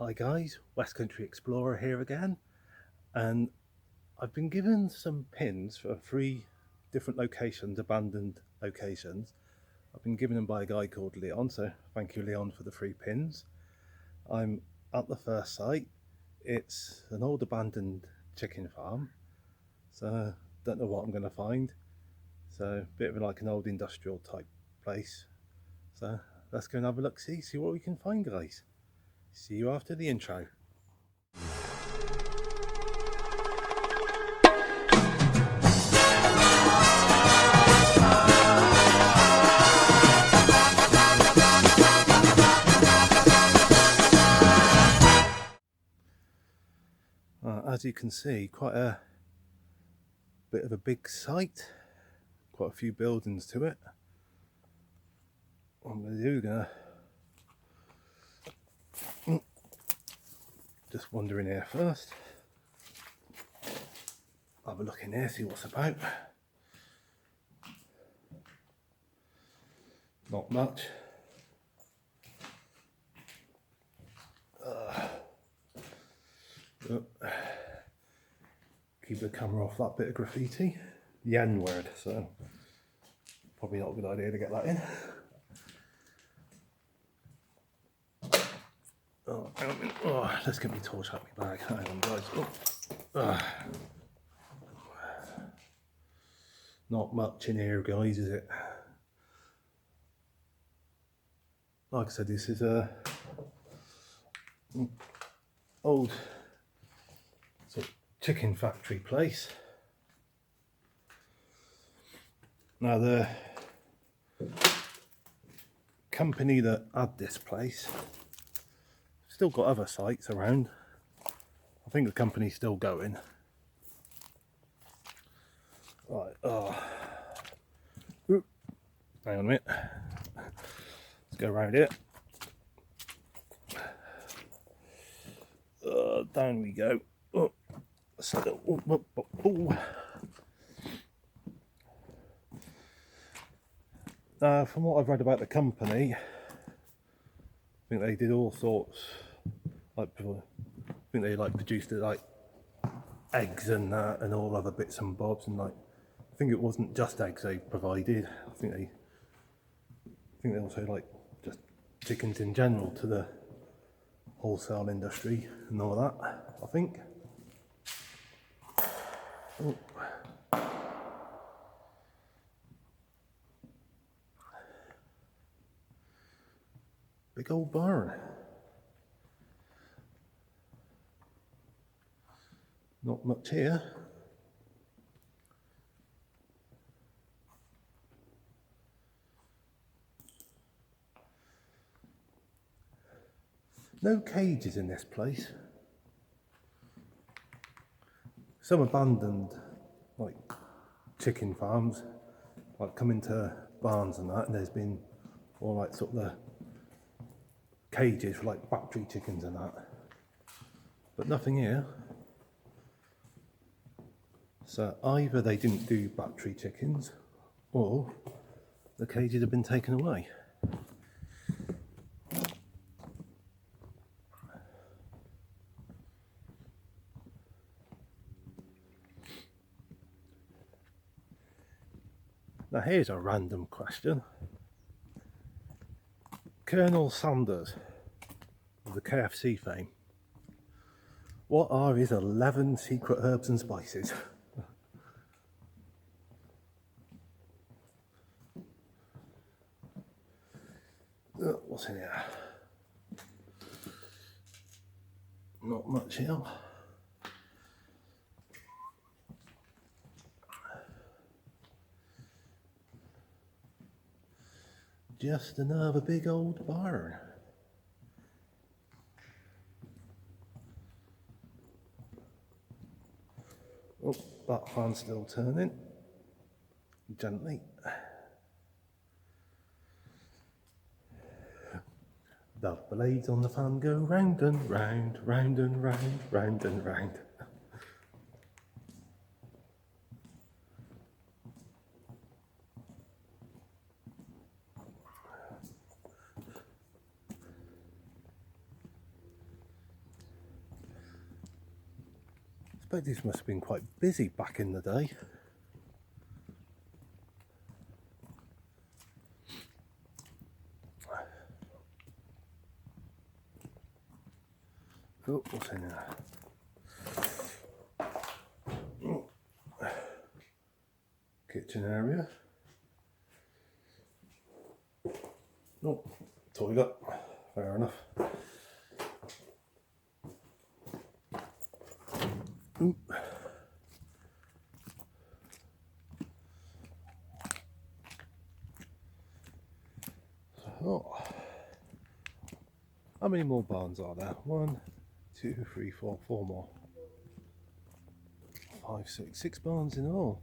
Hi guys, West Country Explorer here again, and I've been given some pins for 3 different locations, abandoned locations. I've been given them by a guy called Leon, so thank you Leon for the 3 pins. I'm at the first site. It's an old abandoned chicken farm, so don't know what I'm going to find. So a bit of like an old industrial type place. So let's go and have a look, see what we can find, guys. See you after the intro. As you can see, quite a bit of a big site, quite a few buildings to it. What I'm going to do, just wander in here first, have a look in here, see what's about. Not much. Keep the camera off that bit of graffiti, the N word, so probably not a good idea to get that in. Let's get my torch out my bag. Hang on, guys. Not much in here, guys, is it? Like I said, this is a old sort of chicken factory place. Now the company that had this place still got other sites around. I think the company's still going. Right, hang on a minute. Let's go around it. Down we go. From what I've read about the company, I think they did all sorts. I think they produced eggs and that, and all other bits and bobs, and I think it wasn't just eggs they provided. I think they also just chickens in general to the wholesale industry and all that, I think. Big old barn. Not much here. No cages in this place. Some abandoned chicken farms come into barns and that, and there's been all sort of the cages for factory chickens and that, but nothing here. So either they didn't do battery chickens, or the cages have been taken away. Now here's a random question. Colonel Sanders of the KFC fame, what are his 11 secret herbs and spices? What's in here? Not much here. Just another big old barn. Oh, that fan's still turning gently. The blades on the fan go round and round, round and round, round and round. bet this must have been quite busy back in the day. Oh, what's in there? Oh. Kitchen area. Oh, toilet. Fair enough. Ooh. Oh. How many more barns are there? 1, 2, 3, 4, 4 more. 5, 6 barns in all.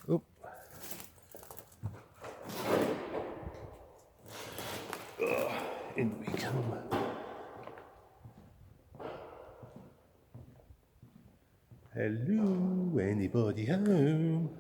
Oh. In we come. Hello, anybody home?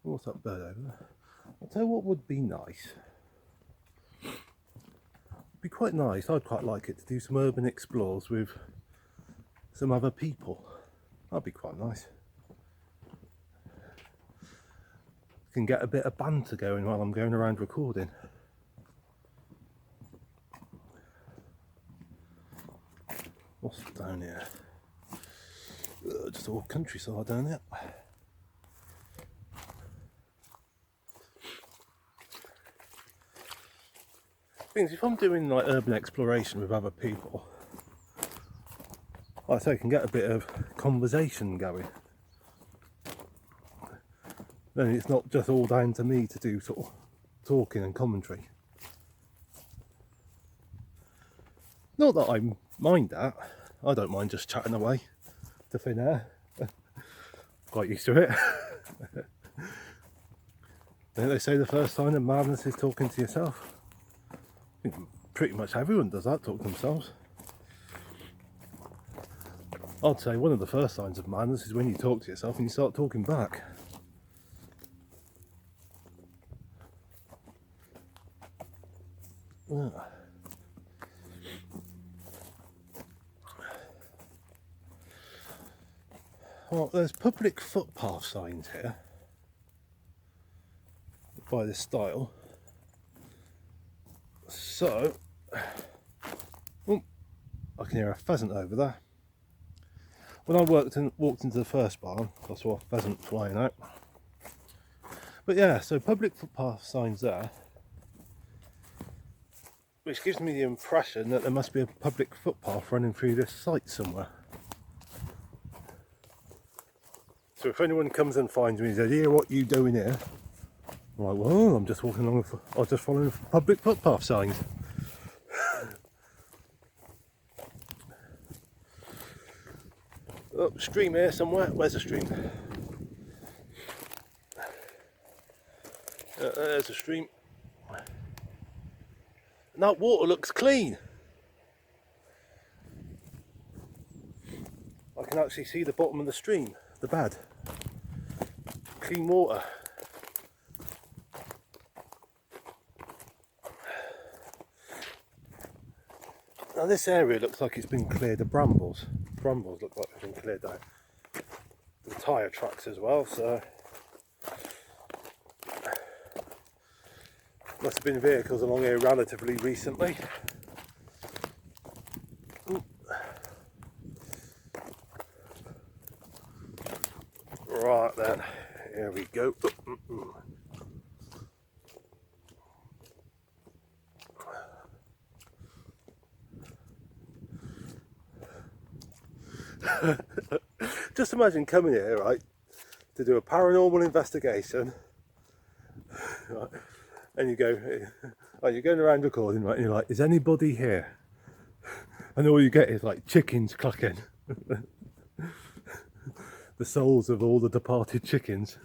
What's that bird over there? I'll tell you what would be nice. It'd be quite nice, I'd quite like it to do some urban explores with some other people. That'd be quite nice. Can get a bit of banter going while I'm going around recording. What's down here? Just all countryside down there. Things, if I'm doing like urban exploration with other people, like I say, I can get a bit of conversation going. Then it's not just all down to me to do sort of talking and commentary. Not that I mind that. I don't mind just chatting away to thin air. Quite used to it. Don't they say the first sign of madness is talking to yourself? I think pretty much everyone does that, talk to themselves. I'd say one of the first signs of madness is when you talk to yourself and you start talking back. Yeah. Well, there's public footpath signs here by this style. So, oh, I can hear a pheasant over there. When I walked into the first barn, I saw a pheasant flying out. But yeah, so public footpath signs there, which gives me the impression that there must be a public footpath running through this site somewhere. So if anyone comes and finds me and says, "Here, what are you doing here?" I'm like, "Well, I'm just walking along, I'm just following public footpath signs." Oh, stream here somewhere. Where's the stream? There's a stream. And that water looks clean. I can actually see the bottom of the stream, the bed. Clean water. Now this area looks like it's been cleared of brambles. Brambles look like they've been cleared out. The tyre tracks as well, so must have been vehicles along here relatively recently. Ooh. Right then, here we go. Just imagine coming here, right, to do a paranormal investigation, right, and you go, like, you're going around recording, right, and you're like, "Is anybody here?" And all you get is like chickens clucking. The souls of all the departed chickens.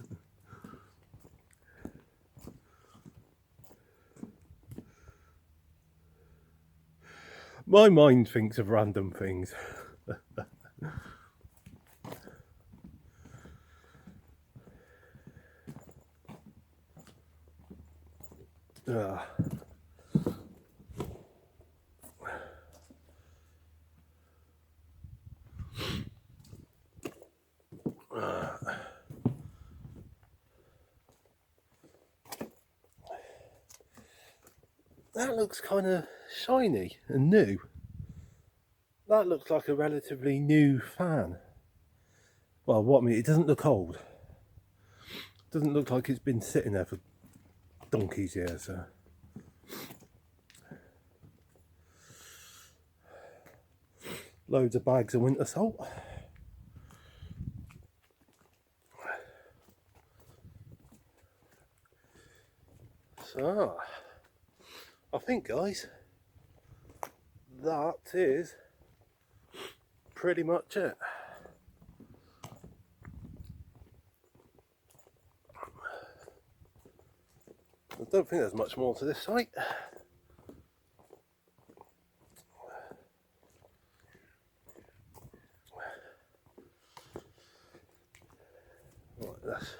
My mind thinks of random things. Ah. That looks kind of shiny and new. That looks like a relatively new fan. Well, what I mean, it doesn't look old. It doesn't look like it's been sitting there for donkey's years. Loads of bags of winter salt. So, I think, guys, that is pretty much it. I don't think there's much more to this site. Right, let's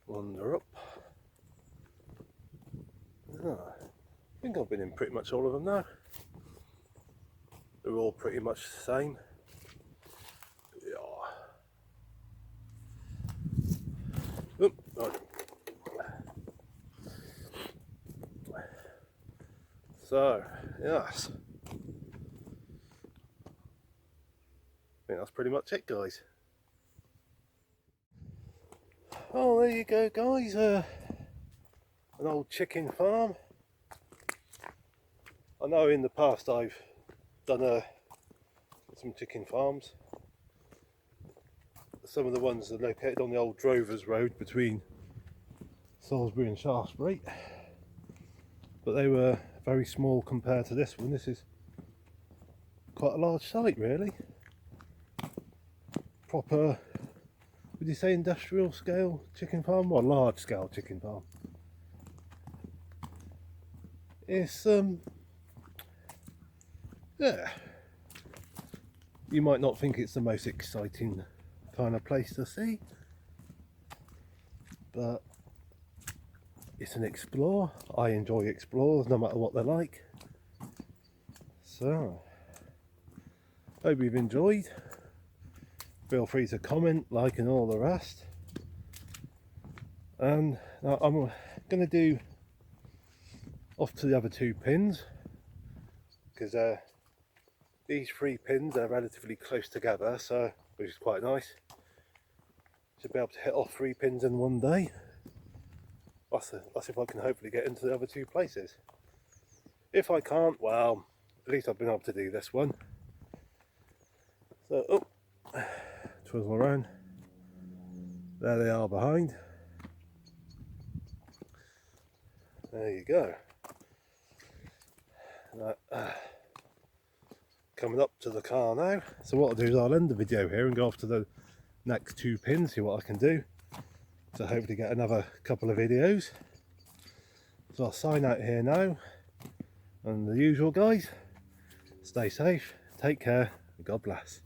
wander up. I think I've been in pretty much all of them now. They're all pretty much the same. Yeah. Oop, right. So, yes. I think that's pretty much it, guys. Oh, there you go, guys. An old chicken farm. I know in the past I've done some chicken farms. Some of the ones are located on the old Drovers Road between Salisbury and Shaftesbury, but they were very small compared to this one. This is quite a large site, really. Proper, would you say industrial scale chicken farm or large scale chicken farm? It's yeah, you might not think it's the most exciting kind of place to see, but it's an explore. I enjoy explorers no matter what they're like. So, hope you've enjoyed. Feel free to comment, like and all the rest. And now I'm going to do off to the other two pins, because these three pins are relatively close together, so which is quite nice. Should be able to hit off 3 pins in one day. That's if I can hopefully get into the other 2 places. If I can't, well, at least I've been able to do this one. So, twizzle around. There they are behind. There you go. Coming up to the car now. So what I'll do is I'll end the video here and go off to the next 2 pins, see what I can do to hopefully get another couple of videos. So I'll sign out here now, and the usual, guys, stay safe, take care, and God bless.